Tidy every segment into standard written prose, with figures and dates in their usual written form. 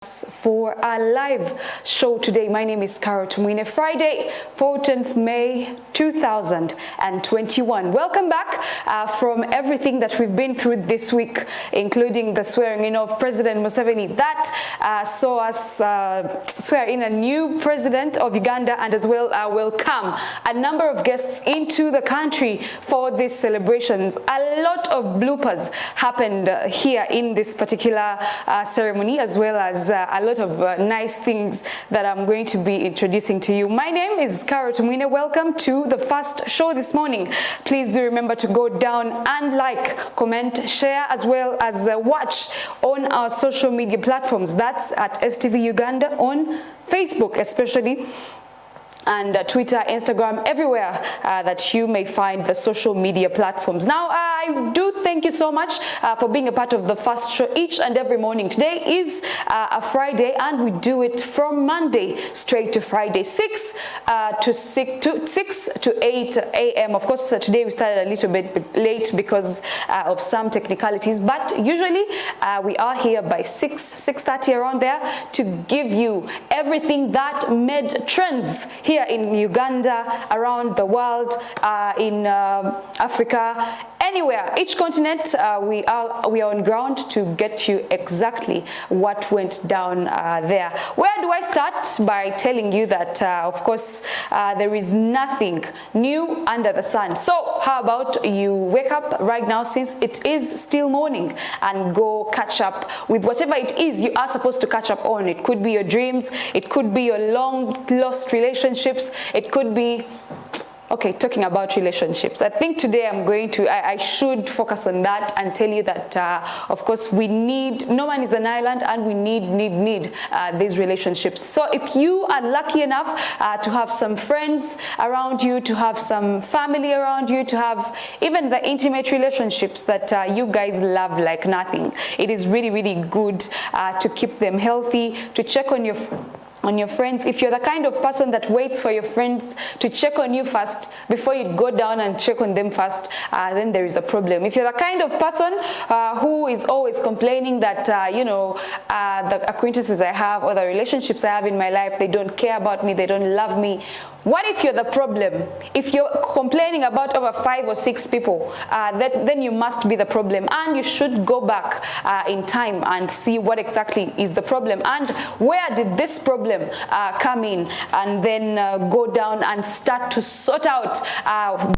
For our live show today. My name is Carol Tumwine. Friday, 14th May 2021. Welcome back from everything that we've been through this week, including the swearing in of President Museveni. That saw us swear in a new president of Uganda, and as well welcome a number of guests into the country for these celebrations. A lot of bloopers happened here in this particular ceremony, as well as a lot of nice things that I'm going to be introducing to you. My name is Carol Tumwine. Welcome to the first show this morning. Please do remember to go down and like, comment, share, as well as watch on our social media platforms. That's at STV Uganda on Facebook especially, and Twitter, Instagram, everywhere that you may find the social media platforms. Now, I do thank you so much for being a part of the first show each and every morning. Today is a Friday, and we do it from Monday straight to Friday, 6 to 8 a.m. Of course, today we started a little bit late because of some technicalities, but usually we are here by 6:30 around there to give you everything that made trends here in Uganda, around the world, in Africa, anywhere, each continent. We are on ground to get you exactly what went down there. Where do I start? By telling you that, of course, there is nothing new under the sun. So how about you wake up right now, since it is still morning, and go catch up with whatever it is you are supposed to catch up on. It could be your dreams, it could be your long lost relationships, it could be, okay, talking about relationships, I think today I should focus on that and tell you that, of course, no man is an island, and we need these relationships. So if you are lucky enough to have some friends around you, to have some family around you, to have even the intimate relationships that you guys love like nothing, it is really, really good to keep them healthy, to check on your friends. If you're the kind of person that waits for your friends to check on you first before you go down and check on them first, then there is a problem. If you're the kind of person who is always complaining that, the acquaintances I have or the relationships I have in my life, they don't care about me, they don't love me, what if you're the problem? If you're complaining about over 5 or 6 people, then you must be the problem, and you should go back in time and see what exactly is the problem, and where did this problem come in, and then go down and start to sort out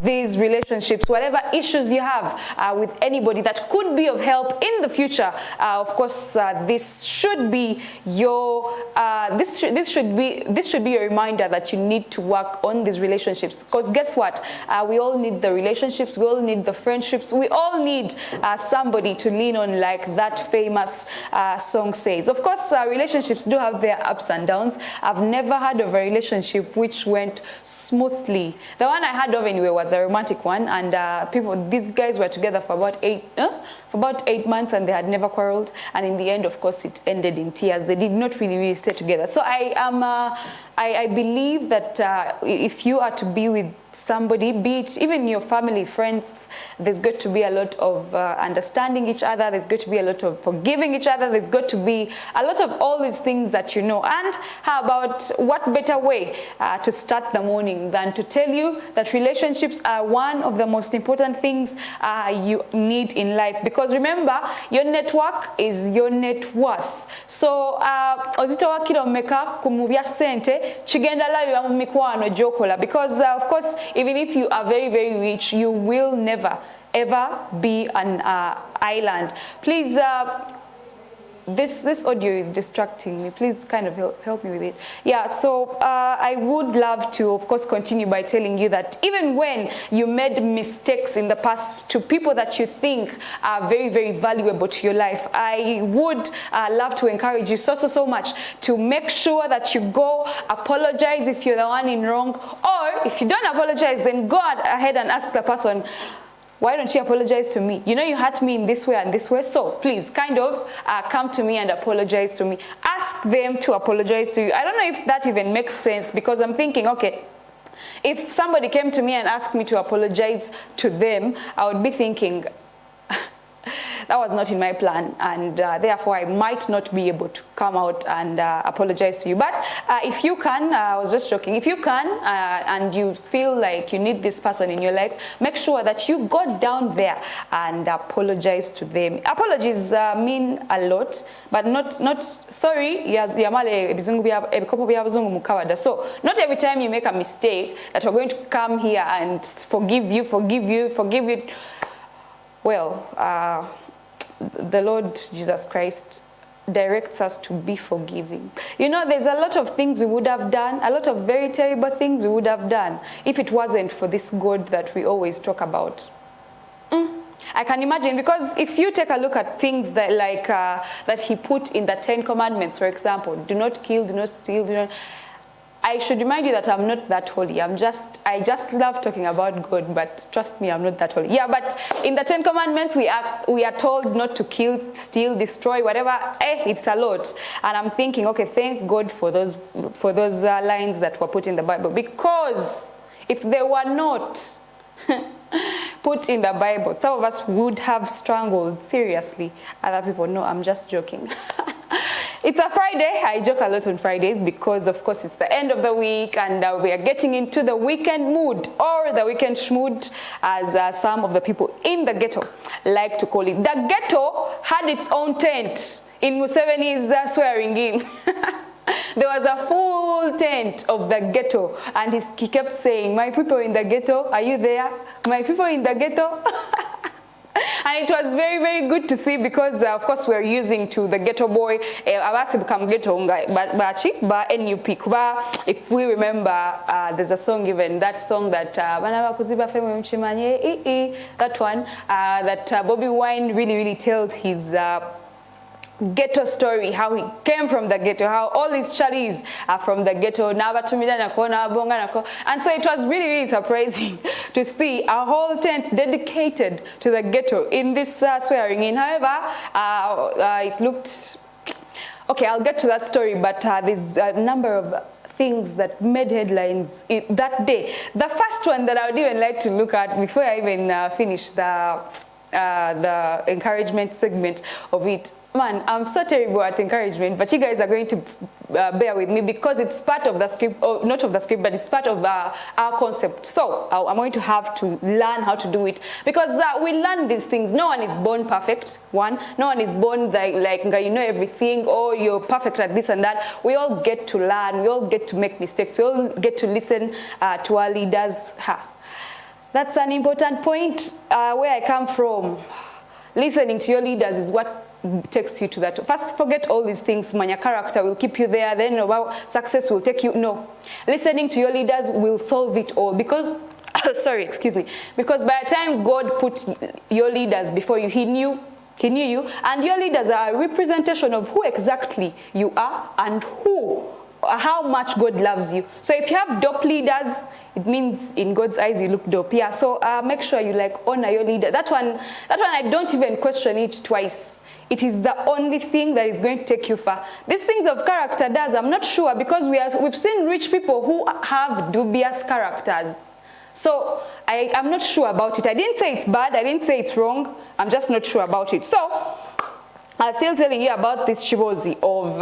these relationships, whatever issues you have with anybody that could be of help in the future. Of course, this should be your this should be a reminder that you need to work on these relationships, because guess what, we all need the relationships, we all need the friendships, we all need somebody to lean on, like that famous song says. Of course, relationships do have their ups and downs. I've never heard of a relationship which went smoothly. The one I heard of anyway was a romantic one, and these guys were together for about 8 months, and they had never quarreled, and in the end, of course, it ended in tears. They did not really stay together. So I believe that if you are to be with somebody, be it even your family, friends, there's got to be a lot of understanding each other, there's got to be a lot of forgiving each other, there's got to be a lot of all these things that you know. And how about, what better way to start the morning than to tell you that relationships are one of the most important things you need in life, because remember, your network is your net worth. So ozito wakiro meka kumubya sente chigenda labi mu mikwano jokola, because of course, even if you are very, very rich, you will never ever be an island. Please, this audio is distracting me. Please kind of help me with it. Yeah, so I would love to, of course, continue by telling you that even when you made mistakes in the past to people that you think are very, very valuable to your life, I would love to encourage you so much to make sure that you go apologize if you're the one in wrong, or if you don't apologize, then go ahead and ask the person, why don't you apologize to me? You know you hurt me in this way and this way, so please kind of come to me and apologize to me. Ask them to apologize to you. I don't know if that even makes sense, because I'm thinking, okay, if somebody came to me and asked me to apologize to them, I would be thinking, that was not in my plan, and therefore I might not be able to come out and apologize to you. But if you can, I was just joking, if you can and you feel like you need this person in your life, make sure that you go down there and apologize to them. Apologies mean a lot, but not sorry. So not every time you make a mistake that we're going to come here and forgive you. Well, the Lord Jesus Christ directs us to be forgiving. You know, there's a lot of things we would have done, a lot of very terrible things we would have done if it wasn't for this God that we always talk about. I can imagine, because if you take a look at things that that he put in the 10 Commandments, for example, do not kill, do not steal, do not... I should remind you that I'm not that holy. I just love talking about God, but trust me, I'm not that holy. Yeah, but in the 10 Commandments, we are told not to kill, steal, destroy, whatever. It's a lot. And I'm thinking, okay, thank God for those lines that were put in the Bible, because if they were not put in the Bible, some of us would have strangled, seriously, other people. No, I'm just joking. It's a Friday. I joke a lot on Fridays because, of course, it's the end of the week and we are getting into the weekend mood, or the weekend schmood, as some of the people in the ghetto like to call it. The ghetto had its own tent in Museveni's swearing in. There was a full tent of the ghetto, and he kept saying, "My people in the ghetto, are you there? My people in the ghetto." And it was very, very good to see, because of course we're using to the ghetto boy, become ghetto but if we remember, there's a song, even that song that that one that Bobby Wine really tells his ghetto story, how he came from the ghetto, how all his charlies are from the ghetto. And so it was really surprising to see a whole tent dedicated to the ghetto in this swearing in. However, it looked... Okay, I'll get to that story, but there's a number of things that made headlines that day. The first one that I would even like to look at before I even finish the encouragement segment of it. Man, I'm so terrible at encouragement, but you guys are going to bear with me, because it's part of the script, or not of the script, but it's part of our concept. So I'm going to have to learn how to do it, because we learn these things. No one is born perfect. One, no one is born like you know everything, or you're perfect at this and that. We all get to learn. We all get to make mistakes. We all get to listen to our leaders. That's an important point. Where I come from, listening to your leaders is what takes you to that. First, forget all these things. Your character will keep you there. Then success will take you. No. Listening to your leaders will solve it all. Because, sorry, excuse me. Because by the time God put your leaders before you, He knew you. And your leaders are a representation of who exactly you are and how much God loves you. So if you have dope leaders, it means in God's eyes you look dope. Yeah. So make sure you honor your leader. That one I don't even question it twice. It is the only thing that is going to take you far. These things of character I'm not sure, because we've seen rich people who have dubious characters. So I'm not sure about it. I didn't say it's bad. I didn't say it's wrong. I'm just not sure about it. So I'm still telling you about this Chibozi of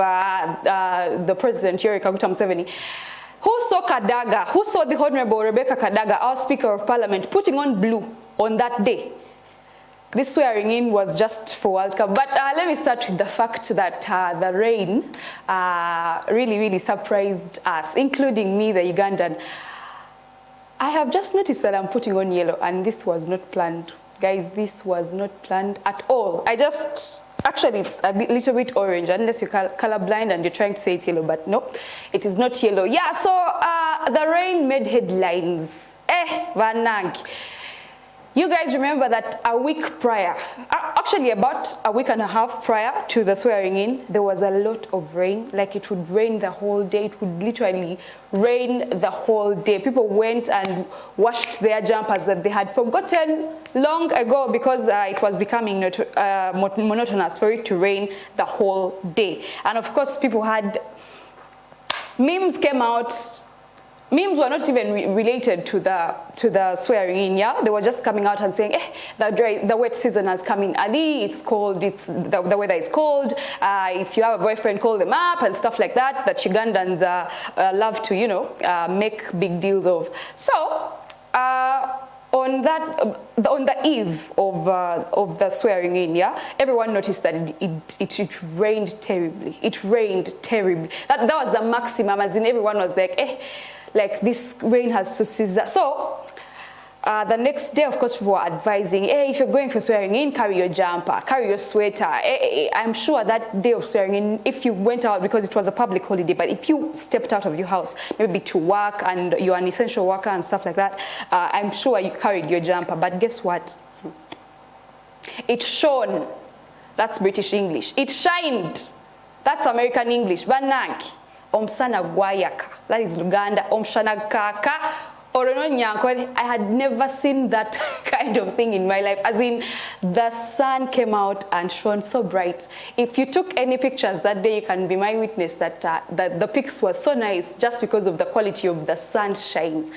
the President Museveni. Who saw Kadaga? Who saw the Honorable Rebecca Kadaga, our Speaker of Parliament, putting on blue on that day? This swearing in was just for World Cup. But let me start with the fact that the rain really surprised us, including me, the Ugandan. I have just noticed that I'm putting on yellow, and this was not planned. Guys, this was not planned at all. Actually, it's a little bit orange, unless you're colorblind and you're trying to say it's yellow, but no, it is not yellow. Yeah, so the rain made headlines. Vanang. You guys remember that a week prior, actually about a week and a half prior to the swearing in, there was a lot of rain. Like, it would rain the whole day. It would literally rain the whole day. People went and washed their jumpers that they had forgotten long ago, because it was becoming monotonous for it to rain the whole day. And of course, people had memes came out memes were not even related to the swearing in, yeah? They were just coming out and saying, the wet season has come in early, it's cold, the weather is cold, if you have a boyfriend, call them up, and stuff like that, that Ugandans love to, you know, make big deals of. So, on the eve of the swearing in, yeah, everyone noticed that it rained terribly. It rained terribly. That was the maximum, as in everyone was like, like this rain has to cease. So the next day, of course, we were advising, if you're going for swearing in, carry your jumper, carry your sweater. I'm sure that day of swearing in, if you went out, because it was a public holiday, but if you stepped out of your house, maybe to work and you're an essential worker and stuff like that, I'm sure you carried your jumper. But guess what? It shone. That's British English. It shined. That's American English. Bananki. Omsana gwayaka. That is Uganda. Omshana kaka. I had never seen that kind of thing in my life. As in, the sun came out and shone so bright. If you took any pictures that day, you can be my witness that, the pics were so nice just because of the quality of the sunshine.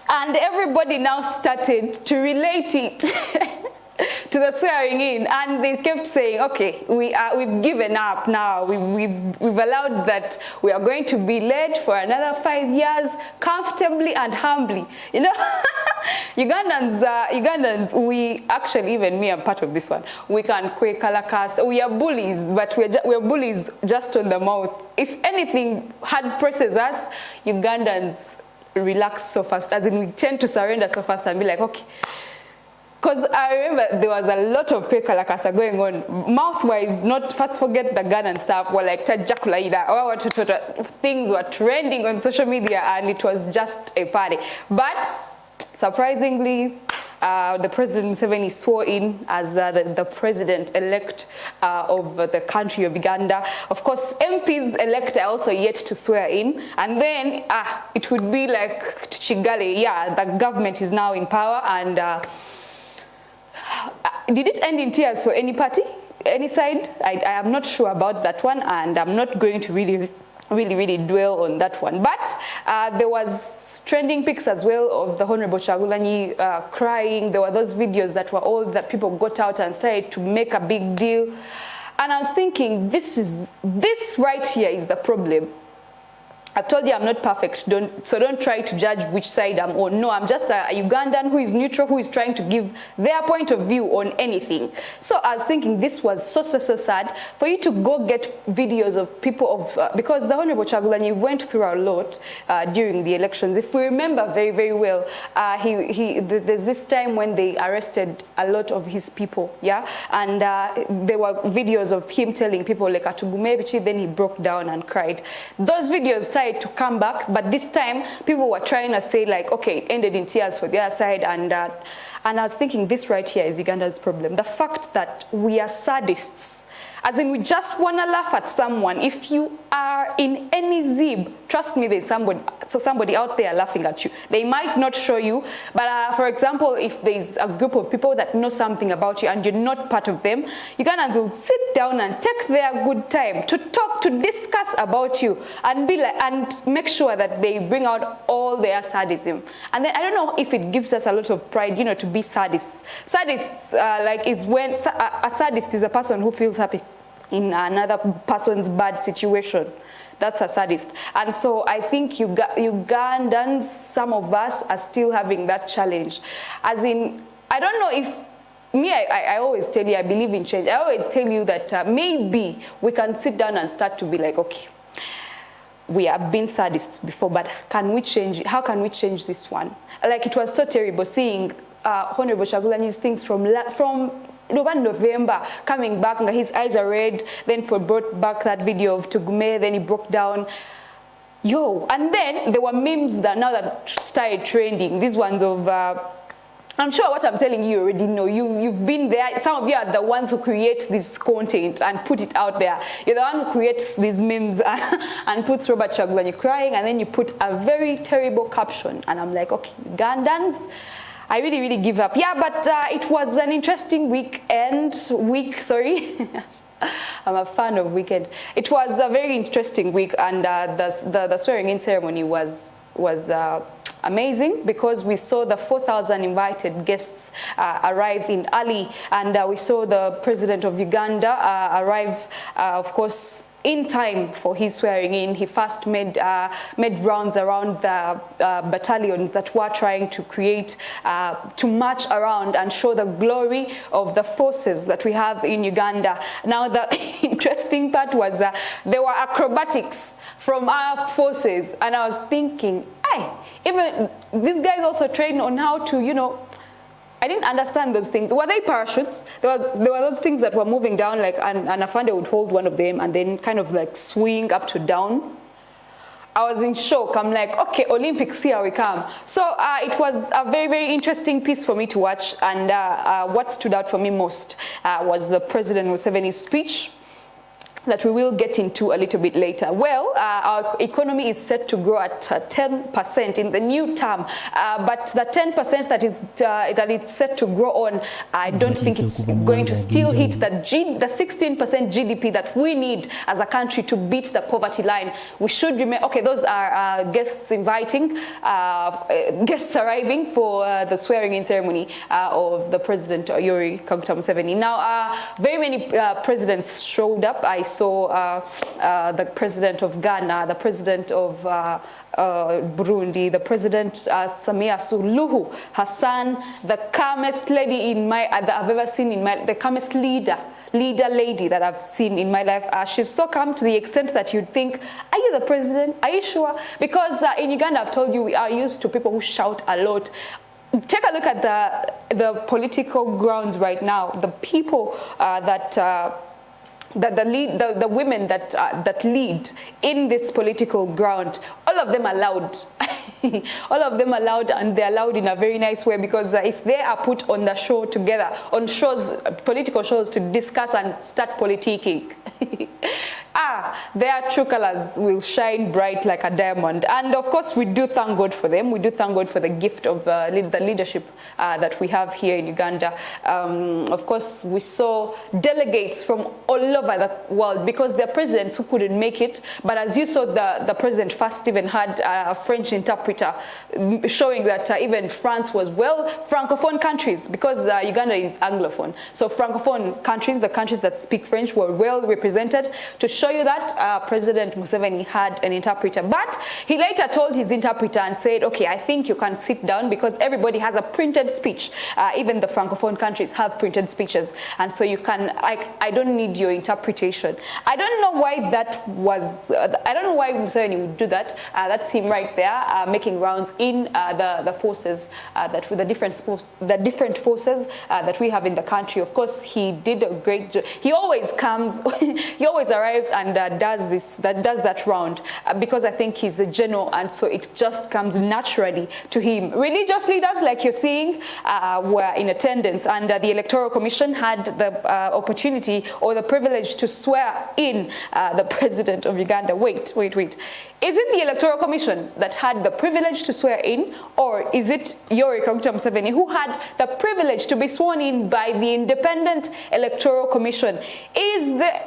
And everybody now started to relate it to the swearing in, and they kept saying, okay, we've given up now. We've allowed that we are going to be led for another 5 years, comfortably and humbly. You know, Ugandans, we actually, even me, I'm part of this one. We can kalakas. We are bullies, but we're bullies just on the mouth. If anything hard presses us, Ugandans relax so fast, as in we tend to surrender so fast and be like, okay. Because I remember there was a lot of pekalakasa going on, mouth-wise, not first forget the gun and stuff, were like things were trending on social media, and it was just a party. But surprisingly, the President Museveni swore in as the president-elect of the country of Uganda. Of course, MPs-elect are also yet to swear in. And then it would be like Chigale, yeah, the government is now in power, and did it end in tears for any party, any side? I am not sure about that one, and I'm not going to really dwell on that one. But there was trending pics as well of the Honorable Chagulanyi crying. There were those videos that were all that people got out and started to make a big deal. And I was thinking, this right here is the problem. I've told you I'm not perfect, so don't try to judge which side I'm on. No, I'm just a Ugandan who is neutral, who is trying to give their point of view on anything. So I was thinking this was so sad for you to go get videos of people because the Honorable Chagulanyi went through a lot during the elections. If we remember very well, there's this time when they arrested a lot of his people, yeah? And there were videos of him telling people like Atugumebichi, then he broke down and cried. Those videos started to come back, but this time people were trying to say like, okay, it ended in tears for the other side, and I was thinking this right here is Uganda's problem. The fact that we are sadists, as in we just want to laugh at someone. If you are in any zib, trust me, there's somebody out there laughing at you. They might not show you, but for example, if there's a group of people that know something about you and you're not part of them, Ugandans will sit down and take their good time to talk, to discuss about you, and be like, and make sure that they bring out all their sadism. And then I don't know if it gives us a lot of pride, you know, to be sadists. Sadists, like, is when a sadist is a person who feels happy in another person's bad situation. That's a sadist. And so I think Ugandans, some of us are still having that challenge. As in, I don't know if, I always tell you, I believe in change. I always tell you that maybe we can sit down and start to be like, okay, we have been sadists before, but can we change it? How can we change this one? Like, it was so terrible seeing Honorable Chagulanyi's things from November coming back, and his eyes are red. Then brought back that video of Tugume, then he broke down. And then there were memes that started trending. These ones of, I'm sure what I'm telling you already know. You've been there. Some of you are the ones who create this content and put it out there. You're the one who creates these memes and puts Robert Chagulanyi crying, and then you put a very terrible caption. And I'm like, okay, Ugandans, I really give up. Yeah, but it was an interesting week, sorry. I'm a fan of weekend. It was a very interesting week, and the swearing in ceremony was amazing, because we saw the 4,000 invited guests arrive in early, and we saw the President of Uganda arrive, of course, in time for his swearing in. He first made rounds around the battalions that were trying to create, to march around and show the glory of the forces that we have in Uganda. Now, the interesting part was there were acrobatics from our forces, and I was thinking, hey, even these guys also train on how to, you know, I didn't understand those things. Were they parachutes? There were those things that were moving down, like, and Afande would hold one of them and then kind of like swing up to down. I was in shock. I'm like, okay, Olympics, here we come. So it was a very, very interesting piece for me to watch. And what stood out for me most was the President Museveni's speech, that we will get into a little bit later. Well, our economy is set to grow at 10% in the new term, but the 10% that it's set to grow on, I don't think it's going to still hit the 16% GDP that we need as a country to beat the poverty line. We should remember, okay, those are guests guests arriving for the swearing-in ceremony of the President Yoweri Kaguta Museveni. Now, very many presidents showed up. I saw the President of Ghana, the President of Burundi, the President Samia Suluhu Hassan, the calmest lady that I've ever seen in my, the calmest lady that I've seen in my life. She's so calm to the extent that you'd think, are you the president? Are you sure? Because in Uganda, I've told you, we are used to people who shout a lot. Take a look at the political grounds right now. The people the women that lead in this political ground, all of them are loud. All of them are loud, and they're loud in a very nice way, because if they are put on the show together, on shows, political shows, to discuss and start politicking, their true colors will shine bright like a diamond. And of course, we do thank God for them. We do thank God for the gift of the leadership that we have here in Uganda. Of course, we saw delegates from all over the world, because there are presidents who couldn't make it. But as you saw, the president first even had a French interpreter, showing that even France was, well, Francophone countries, because Uganda is Anglophone. So Francophone countries, the countries that speak French, were well represented, to show you that President Museveni had an interpreter. But he later told his interpreter and said, okay, I think you can sit down, because everybody has a printed speech. Even the Francophone countries have printed speeches. And so you can, I don't need your interpretation. I don't know why that was, I don't know why Museveni would do that. That's him right there, making rounds in the forces, the different forces that we have in the country. Of course, he did a great job. He always comes, he always arrives and does that round, because I think he's a general, and so it just comes naturally to him. Religious leaders, like you're seeing, were in attendance, and the Electoral Commission had the opportunity or the privilege to swear in the President of Uganda. Wait. Is it the Electoral Commission that had the privilege to swear in, or is it Yoweri Kaguta Museveni who had the privilege to be sworn in by the Independent Electoral Commission? Is the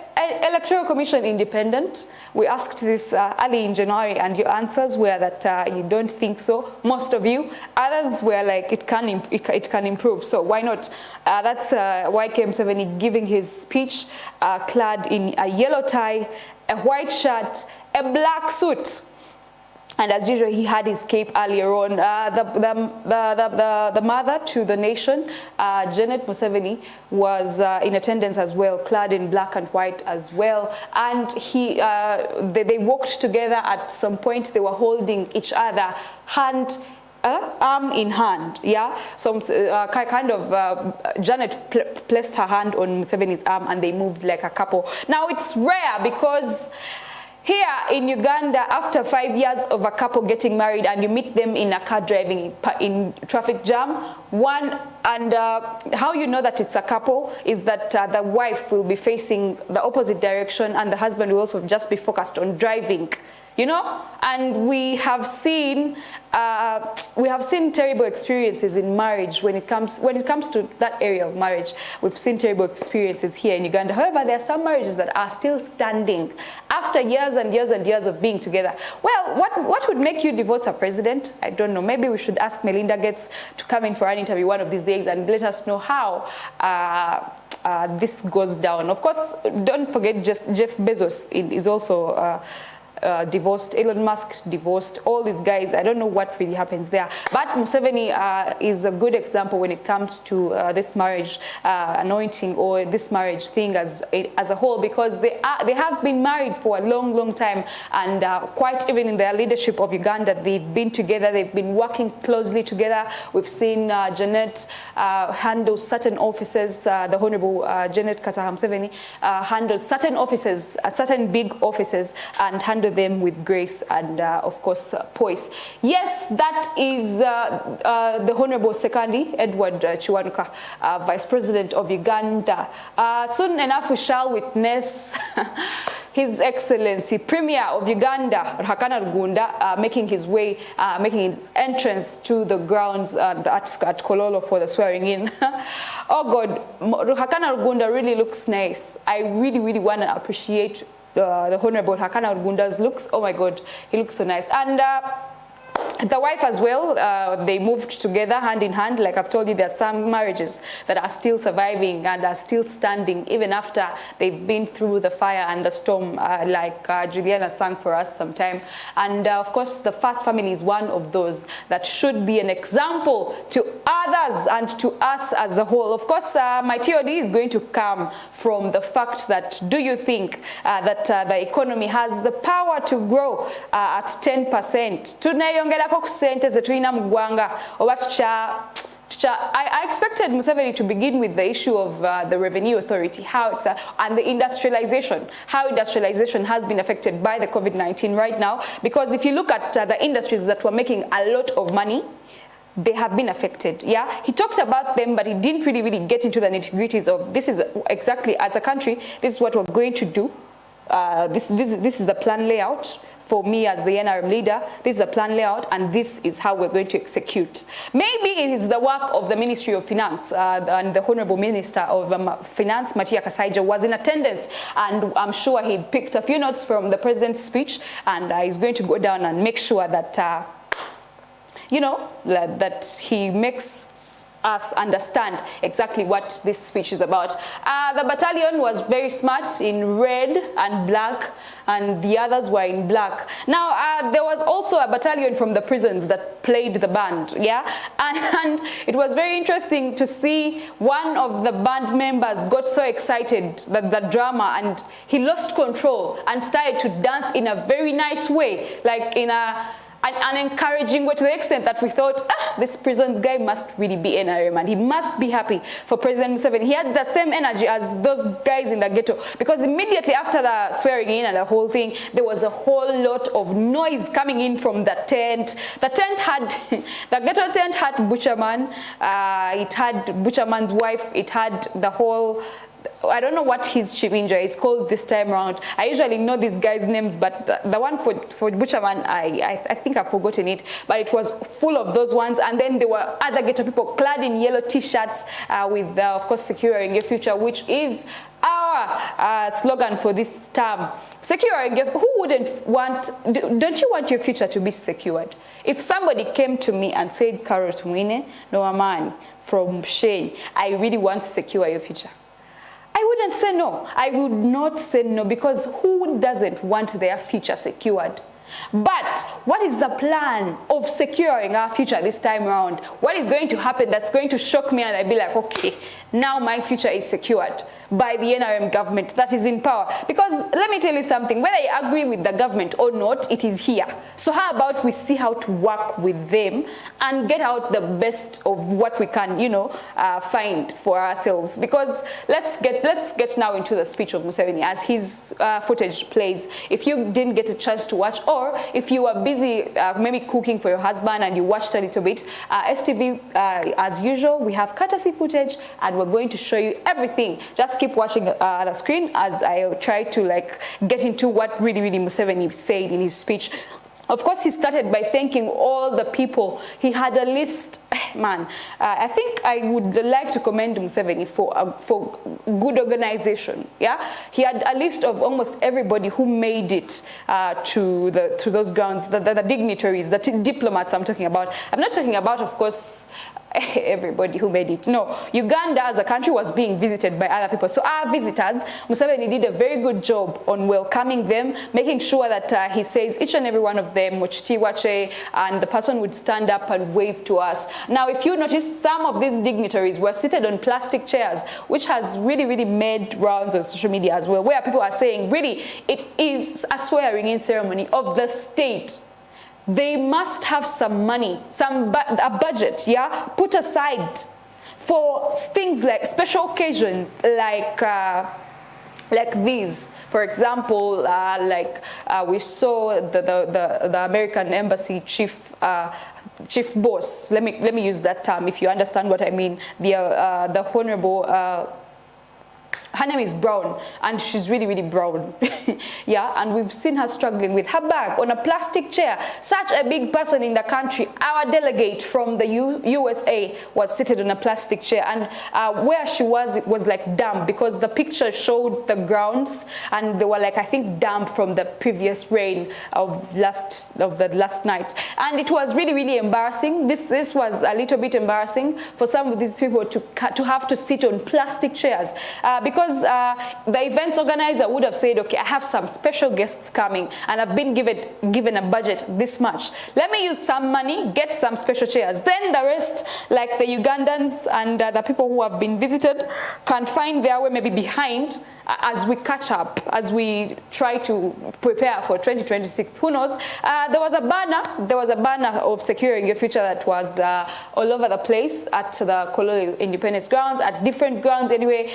Electoral Commission independent? We asked this early in January, and your answers were that you don't think so, most of you. Others were like, it can improve, so why not? That's YK Museveni giving his speech, clad in a yellow tie, a white shirt, a black suit. And as usual, he had his cape earlier on. The mother to the nation, Janet Museveni, was in attendance as well, clad in black and white as well. And they walked together. At some point, they were holding each other arm in hand, yeah? So Janet placed her hand on Museveni's arm, and they moved like a couple. Now, it's rare, because here in Uganda, after 5 years of a couple getting married, and you meet them in a car driving in traffic jam, how you know that it's a couple is that the wife will be facing the opposite direction, and the husband will also just be focused on driving. you know, and we have seen terrible experiences in marriage when it comes to that area of marriage. We've seen terrible experiences here in Uganda. However, there are some marriages that are still standing after years and years and years of being together. Well, what would make you divorce a president? I don't know. Maybe we should ask Melinda Gates to come in for an interview one of these days and let us know how this goes down. Of course, don't forget, just Jeff Bezos is also divorced, Elon Musk divorced, all these guys. I don't know what really happens there. But Museveni is a good example when it comes to this marriage anointing, or this marriage thing as a whole, because they have been married for a long, long time, and quite even in their leadership of Uganda, they've been together, they've been working closely together. We've seen Janet handle certain offices, the Honorable Janet Kataha Museveni handle certain offices, certain big offices, and handle them with grace and of course poise. Yes, that is the Honorable Sekandi Edward Chiwanuka, Vice President of Uganda. Soon enough we shall witness His Excellency Premier of Uganda, Ruhakana Rugunda, making his way, making his entrance to the grounds at Kololo for the swearing in. Oh God, Ruhakana Rugunda really looks nice. I really, really want to appreciate the Honorable Ruhakana Rugunda's looks. Oh my God, he looks so nice. And the wife as well, they moved together hand in hand. Like I've told you, there are some marriages that are still surviving and are still standing even after they've been through the fire and the storm, like Juliana sang for us sometime. And of course, the First family is one of those that should be an example to others and to us as a whole. Of course, my TOD is going to come from the fact that, do you think that the economy has the power to grow at 10%? I expected Museveni to begin with the issue of the revenue authority, how it's and the industrialization, how industrialization has been affected by the COVID-19 right now. Because if you look at the industries that were making a lot of money, they have been affected. Yeah, he talked about them, but he didn't really get into the nitty-gritties of this is exactly, as a country, this is what we're going to do. This is the plan layout. For me as the NRM leader, this is the plan layout, and this is how we're going to execute. Maybe it is the work of the Ministry of Finance, and the Honorable Minister of Finance, Matia Kasaija, was in attendance, and I'm sure he picked a few notes from the President's speech, and he's going to go down and make sure that, you know, that he makes us understand exactly what this speech is about. The battalion was very smart in red and black, and the others were in black. Now, there was also a battalion from the prisons that played the band, yeah? And it was very interesting to see one of the band members got so excited that the drama, and he lost control and started to dance in a very nice way, like in an encouraging way, to the extent that we thought, this prison guy must really be NRM, and he must be happy for President Museveni. He had the same energy as those guys in the ghetto, because immediately after the swearing in and the whole thing, there was a whole lot of noise coming in from the tent. The tent had, the ghetto tent had Butcherman, it had Butcherman's wife, it had the whole, I don't know what his chiminja is called this time around. I usually know these guys' names, but the one for Butcherman, I think I've forgotten it. But it was full of those ones. And then there were other ghetto people clad in yellow T-shirts with, of course, Securing Your Future, which is our slogan for this term. Securing your, who wouldn't want, don't you want your future to be secured? If somebody came to me and said, Carol Tumwine, no man from Shane, I really want to secure your future, I wouldn't say no. I would not say no, because who doesn't want their future secured? But what is the plan of securing our future this time around? What is going to happen that's going to shock me, and I'd be like, okay, now my future is secured by the NRM government that is in power? Because let me tell you something, whether I agree with the government or not, it is here. So how about we see how to work with them and get out the best of what we can, you know, find for ourselves? Because let's get now into the speech of Museveni as his footage plays. If you didn't get a chance to watch, or Or if you are busy maybe cooking for your husband and you watched a little bit, STV, as usual, we have courtesy footage and we're going to show you everything. Just keep watching the screen as I try to like get into what really Museveni said in his speech. Of course, he started by thanking all the people. He had a list, man. I think I would like to commend Museveni for good organization. Yeah, he had a list of almost everybody who made it to those grounds, the dignitaries, the diplomats I'm talking about. I'm not talking about, of course, everybody who made it. No, Uganda as a country was being visited by other people. So our visitors, Museveni did a very good job on welcoming them, making sure that he says each and every one of them, Wache, and the person would stand up and wave to us. Now, if you notice, some of these dignitaries were seated on plastic chairs, which has really made rounds on social media as well, where people are saying, really, it is a swearing-in ceremony of the state. They must have some money, a budget, yeah, put aside for things like special occasions, like these. For example, we saw the American embassy chief boss. Let me use that term if you understand what I mean. The honorable. Her name is Brown, and she's really brown. Yeah, and we've seen her struggling with her bag on a plastic chair. Such a big person in the country. Our delegate from the USA was seated on a plastic chair, and where she was, it was like damp, because the picture showed the grounds, and they were like, I think, damp from the previous rain of the last night. And it was really embarrassing. This was a little bit embarrassing for some of these people to have to sit on plastic chairs, because the events organizer would have said, okay, I have some special guests coming and I've been given a budget this much. Let me use some money, get some special chairs. Then the rest, like the Ugandans and the people who have been visited, can find their way maybe behind as we catch up, as we try to prepare for 2026. Who knows? There was a banner of securing your future that was all over the place at the Colonial Independence grounds, at different grounds anyway.